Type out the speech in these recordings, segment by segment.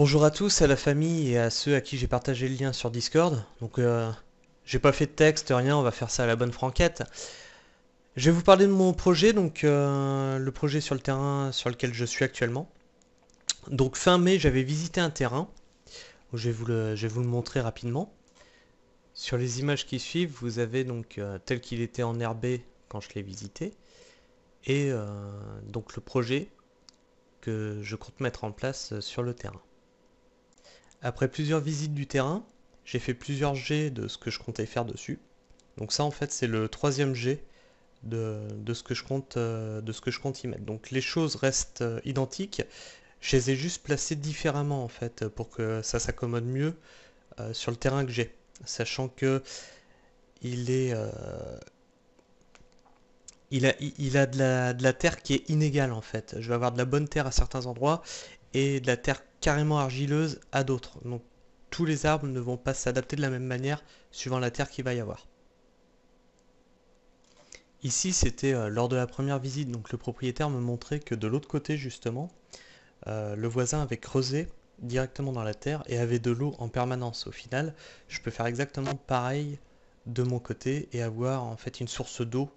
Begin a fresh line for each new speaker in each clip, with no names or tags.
Bonjour à tous, à la famille et à ceux à qui j'ai partagé le lien sur Discord. J'ai pas fait de texte, rien, on va faire ça à la bonne franquette. Je vais vous parler de mon projet, le projet sur le terrain sur lequel je suis actuellement. Donc fin mai, j'avais visité un terrain. Je vais vous le montrer rapidement. Sur les images qui suivent, vous avez tel qu'il était enherbé quand je l'ai visité. Et donc le projet que je compte mettre en place sur le terrain. Après plusieurs visites du terrain, j'ai fait plusieurs jets de ce que je comptais faire dessus. Donc ça en fait c'est le troisième jet de de ce que je compte y mettre. Donc les choses restent identiques, je les ai juste placées différemment en fait pour que ça s'accommode mieux sur le terrain que j'ai. Sachant que il est il a de la terre qui est inégale en fait. Je vais avoir de la bonne terre à certains endroits et de la terre carrément argileuse à d'autres. Donc tous les arbres ne vont pas s'adapter de la même manière suivant la terre qu'il va y avoir. Ici, c'était lors de la première visite, donc le propriétaire me montrait que de l'autre côté, justement, le voisin avait creusé directement dans la terre et avait de l'eau en permanence. Au final, je peux faire exactement pareil de mon côté et avoir en fait une source d'eau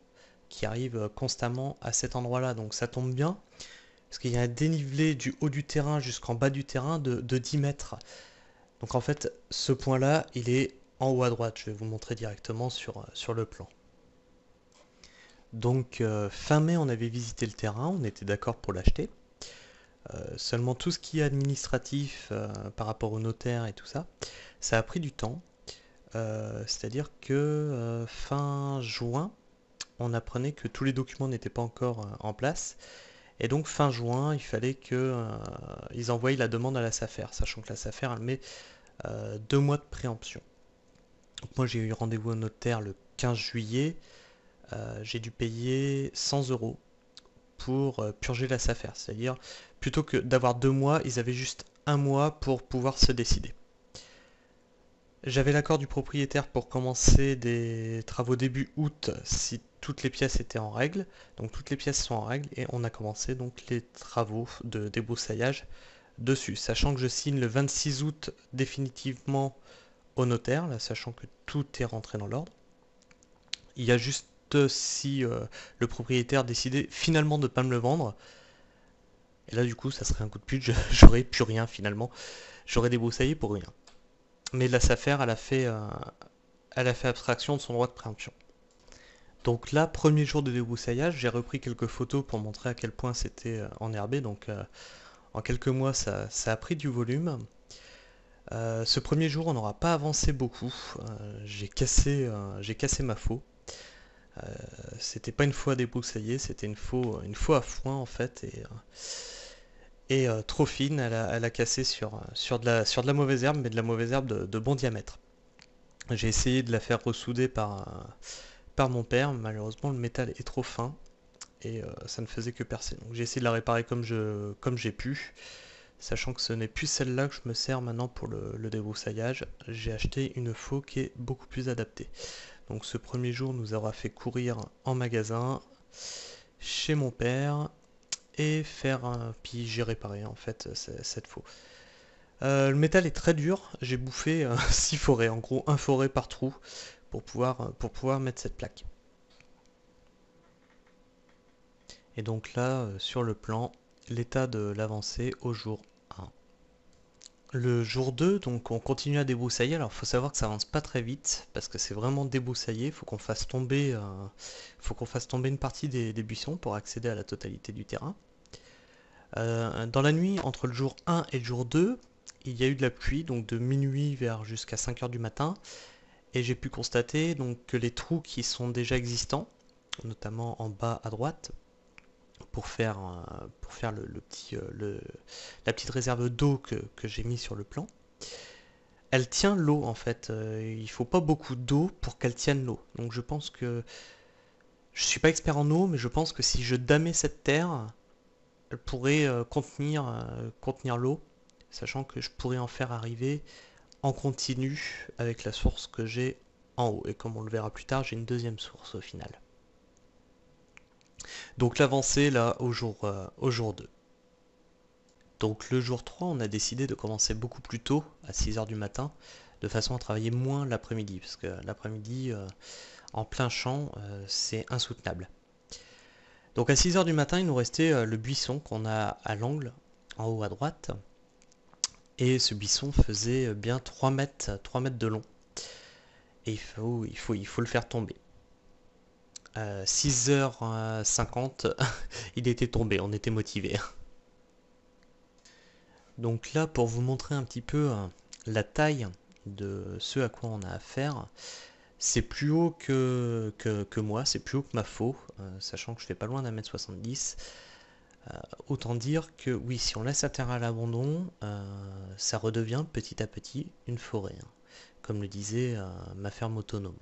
qui arrive constamment à cet endroit-là. Donc ça tombe bien, parce qu'il y a un dénivelé du haut du terrain jusqu'en bas du terrain de 10 mètres. Donc en fait, ce point-là, il est en haut à droite. Je vais vous montrer directement sur le plan. Fin mai, on avait visité le terrain, on était d'accord pour l'acheter. Seulement tout ce qui est administratif par rapport au notaire et tout ça, ça a pris du temps. C'est-à-dire que fin juin, on apprenait que tous les documents n'étaient pas encore en place. Et donc fin juin, il fallait que ils envoient la demande à la SAFER, sachant que la SAFER elle met 2 mois de préemption. Donc moi j'ai eu rendez-vous au notaire le 15 juillet, j'ai dû payer 100 euros pour purger la SAFER. C'est-à-dire, plutôt que d'avoir 2 mois, ils avaient juste un mois pour pouvoir se décider. J'avais l'accord du propriétaire pour commencer des travaux début août si toutes les pièces étaient en règle. Donc toutes les pièces sont en règle et on a commencé donc les travaux de débroussaillage dessus. Sachant que je signe le 26 août définitivement au notaire, là, sachant que tout est rentré dans l'ordre. Il y a juste si le propriétaire décidait finalement de ne pas me le vendre. Et là, du coup, ça serait un coup de pute, j'aurais plus rien finalement. J'aurais débroussaillé pour rien. Mais la SAFER, elle a fait abstraction de son droit de préemption. Donc là, premier jour de débroussaillage, j'ai repris quelques photos pour montrer à quel point c'était enherbé. En quelques mois, ça a pris du volume. Ce premier jour, on n'aura pas avancé beaucoup. J'ai cassé ma faux. C'était pas une fois débroussaillée, c'était une faux à foin en fait. Trop fine, elle a cassé sur de la mauvaise herbe, mais de la mauvaise herbe de bon diamètre. J'ai essayé de la faire ressouder par mon père, malheureusement le métal est trop fin et ça ne faisait que percer. Donc j'ai essayé de la réparer comme j'ai pu, sachant que ce n'est plus celle-là que je me sers maintenant pour le débroussaillage. J'ai acheté une faux qui est beaucoup plus adaptée. Donc ce premier jour nous aura fait courir en magasin, chez mon père, puis j'ai réparé en fait cette faux. Le métal est très dur, j'ai bouffé 6 forêts, en gros un forêt par trou pour pouvoir mettre cette plaque. Et donc là, sur le plan, l'état de l'avancée au jour 1. Le jour 2, donc on continue à débroussailler. Alors il faut savoir que ça avance pas très vite parce que c'est vraiment débroussaillé. Faut qu'on fasse tomber une partie des buissons pour accéder à la totalité du terrain. Dans la nuit, entre le jour 1 et le jour 2, il y a eu de la pluie, donc de minuit vers jusqu'à 5 heures du matin. Et j'ai pu constater donc, que les trous qui sont déjà existants, notamment en bas à droite, pour faire la petite réserve d'eau que j'ai mis sur le plan, elle tient l'eau en fait. Il faut pas beaucoup d'eau pour qu'elle tienne l'eau. Donc je pense que je suis pas expert en eau, mais je pense que si je damais cette terre, elle pourrait contenir l'eau, sachant que je pourrais en faire arriver en continu avec la source que j'ai en haut. Et comme on le verra plus tard, j'ai une deuxième source au final. Donc l'avancée là au jour 2. Donc le jour 3, on a décidé de commencer beaucoup plus tôt, à 6 heures du matin, de façon à travailler moins l'après-midi, parce que l'après-midi, en plein champ, c'est insoutenable. Donc à 6 heures du matin, il nous restait le buisson qu'on a à l'angle, en haut à droite, et ce buisson faisait bien 3 mètres de long, et il faut le faire tomber. 6h50, il était tombé, on était motivé. Donc là, pour vous montrer un petit peu la taille de ce à quoi on a affaire, c'est plus haut que moi, c'est plus haut que ma faux, sachant que je fais pas loin d'1m70. Autant dire que oui, si on laisse la terre à l'abandon, ça redevient petit à petit une forêt, hein, comme le disait ma ferme autonome.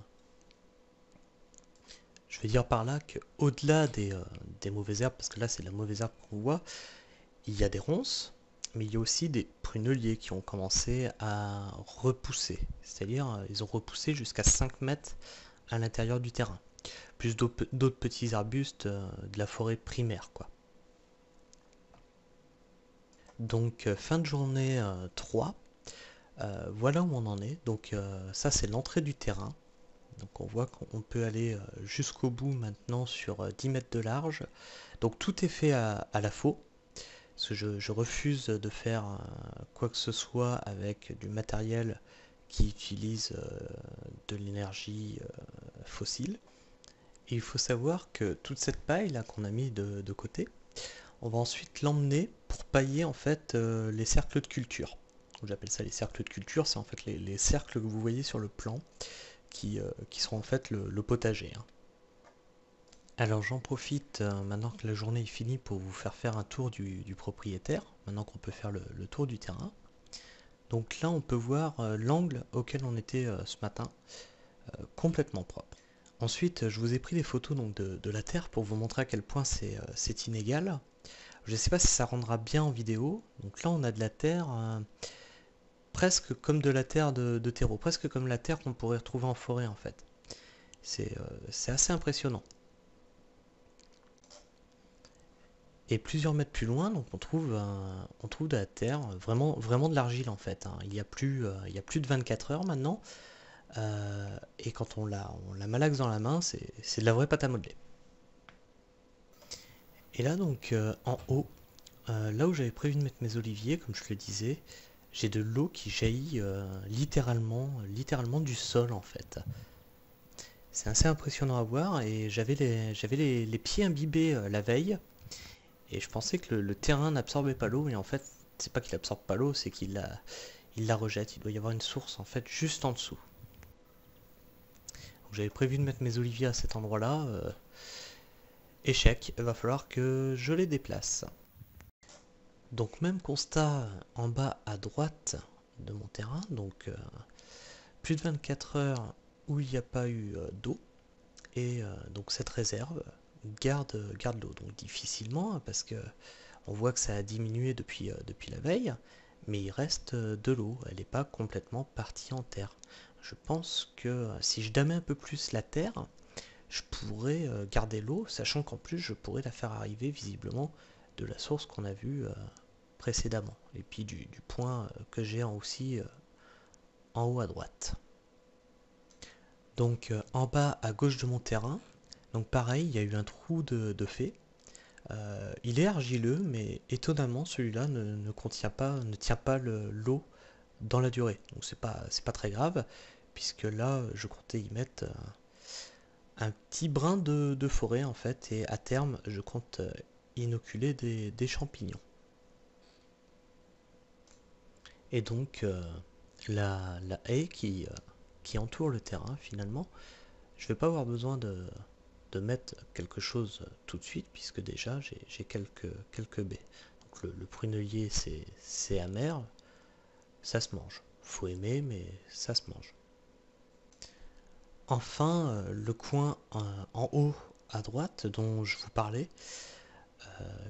Je veux dire par là qu'au-delà des mauvaises herbes, parce que là c'est la mauvaise herbe qu'on voit, il y a des ronces, mais il y a aussi des pruneliers qui ont commencé à repousser. C'est-à-dire, ils ont repoussé jusqu'à 5 mètres à l'intérieur du terrain. Plus d'autres petits arbustes de la forêt primaire, quoi. Donc, fin de journée 3, voilà où on en est. Donc, ça, c'est l'entrée du terrain. Donc, on voit qu'on peut aller jusqu'au bout maintenant sur 10 mètres de large. Donc, tout est fait à la faux. Parce que je refuse de faire quoi que ce soit avec du matériel qui utilise de l'énergie fossile. Et il faut savoir que toute cette paille là qu'on a mis de côté, on va ensuite l'emmener pour pailler en fait les cercles de culture. J'appelle ça les cercles de culture, c'est en fait les cercles que vous voyez sur le plan qui seront en fait le potager, hein. Alors j'en profite maintenant que la journée est finie pour vous faire un tour du propriétaire, maintenant qu'on peut faire le tour du terrain. Donc là on peut voir l'angle auquel on était ce matin, complètement propre. Ensuite je vous ai pris des photos donc, de la terre pour vous montrer à quel point c'est inégal. Je ne sais pas si ça rendra bien en vidéo. Donc là on a de la terre presque comme de la terre de terreau, presque comme la terre qu'on pourrait retrouver en forêt en fait. C'est assez impressionnant. Et plusieurs mètres plus loin, donc on trouve de la terre, vraiment de l'argile en fait, hein. Il y a plus de 24 heures maintenant. Et quand on la malaxe dans la main, c'est de la vraie pâte à modeler. Et là donc en haut, là où j'avais prévu de mettre mes oliviers, comme je le disais, j'ai de l'eau qui jaillit littéralement du sol en fait. C'est assez impressionnant à voir et j'avais les pieds imbibés la veille. Et je pensais que le terrain n'absorbait pas l'eau, et en fait, c'est pas qu'il absorbe pas l'eau, c'est il la rejette. Il doit y avoir une source en fait juste en dessous. J'avais prévu de mettre mes oliviers à cet endroit-là. Échec, il va falloir que je les déplace. Donc même constat en bas à droite de mon terrain, donc plus de 24 heures où il n'y a pas eu d'eau, et donc cette réserve garde l'eau, donc difficilement, hein, parce que on voit que ça a diminué depuis la veille, mais il reste de l'eau, elle n'est pas complètement partie en terre. Je pense que si je damais un peu plus la terre, je pourrais garder l'eau, sachant qu'en plus je pourrais la faire arriver visiblement de la source qu'on a vue précédemment, et puis du point que j'ai aussi en haut à droite. Donc en bas à gauche de mon terrain, donc pareil, il y a eu un trou de fait. Il est argileux, mais étonnamment celui-là ne tient pas l'eau dans la durée. Donc c'est pas très grave, puisque là je comptais y mettre un petit brin de forêt en fait, et à terme je compte inoculer des champignons. Et donc la haie qui entoure le terrain finalement, je vais pas avoir besoin de mettre quelque chose tout de suite, puisque déjà j'ai quelques baies. Donc le prunelier c'est amer, ça se mange. Faut aimer, mais ça se mange. Enfin, le coin en haut à droite dont je vous parlais,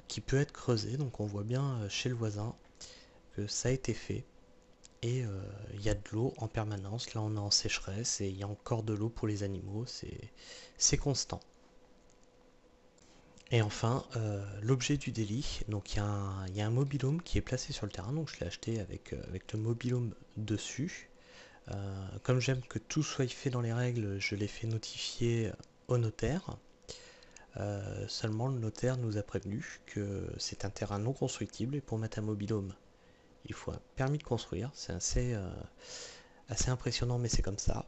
qui peut être creusé, donc on voit bien chez le voisin que ça a été fait. Et il y a de l'eau en permanence, là on est en sécheresse et il y a encore de l'eau pour les animaux, c'est constant. Et enfin, l'objet du délit. Donc il y a un mobil-home qui est placé sur le terrain, donc je l'ai acheté avec le mobil-home dessus. Comme j'aime que tout soit fait dans les règles, je l'ai fait notifier au notaire. Seulement le notaire nous a prévenu que c'est un terrain non constructible et pour mettre un mobil-home, il faut un permis de construire. C'est assez impressionnant, mais c'est comme ça.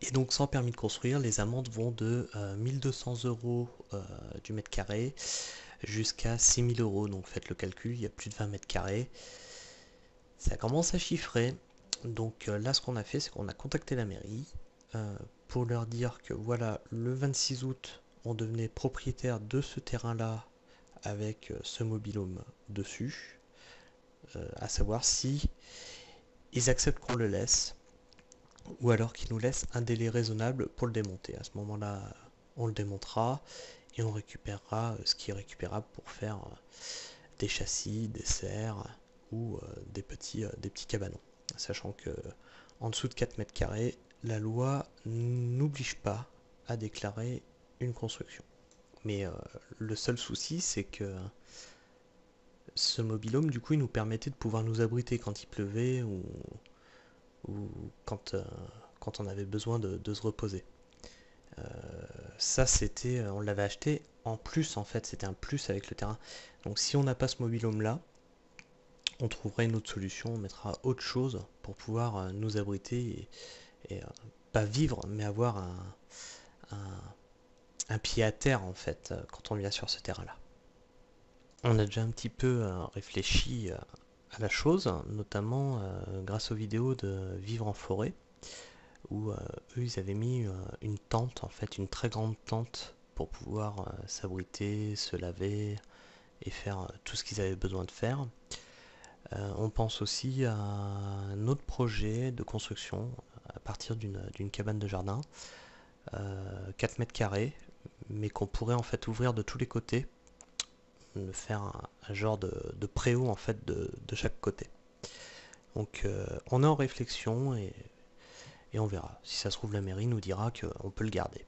Et donc sans permis de construire, les amendes vont de 1200 euros du mètre carré jusqu'à 6000 euros. Donc faites le calcul, il y a plus de 20 mètres carrés. Ça commence à chiffrer. Donc là, ce qu'on a fait, c'est qu'on a contacté la mairie pour leur dire que voilà, le 26 août, on devenait propriétaire de ce terrain-là avec ce mobil-home dessus, à savoir si ils acceptent qu'on le laisse ou alors qu'ils nous laissent un délai raisonnable pour le démonter. À ce moment-là, on le démontera et on récupérera ce qui est récupérable pour faire des châssis, des serres ou des petits cabanons. Sachant que en dessous de 4 mètres carrés, la loi n'oblige pas à déclarer une construction. Mais le seul souci, c'est que ce mobil-home, du coup, il nous permettait de pouvoir nous abriter quand il pleuvait ou quand on avait besoin de se reposer. Euh, Ça, on l'avait acheté en plus, en fait, c'était un plus avec le terrain. Donc si on n'a pas ce mobil-home là, on trouvera une autre solution, on mettra autre chose pour pouvoir nous abriter et pas vivre, mais avoir un, un pied à terre en fait quand on vient sur ce terrain-là. On a déjà un petit peu réfléchi à la chose, notamment grâce aux vidéos de Vivre en forêt, où eux ils avaient mis une tente, en fait une très grande tente pour pouvoir s'abriter, se laver et faire tout ce qu'ils avaient besoin de faire. On pense aussi à un autre projet de construction à partir d'une cabane de jardin, 4 mètres carrés, mais qu'on pourrait en fait ouvrir de tous les côtés, de faire un genre de préau en fait de chaque côté. Donc on est en réflexion et on verra. Si ça se trouve, la mairie nous dira qu'on peut le garder.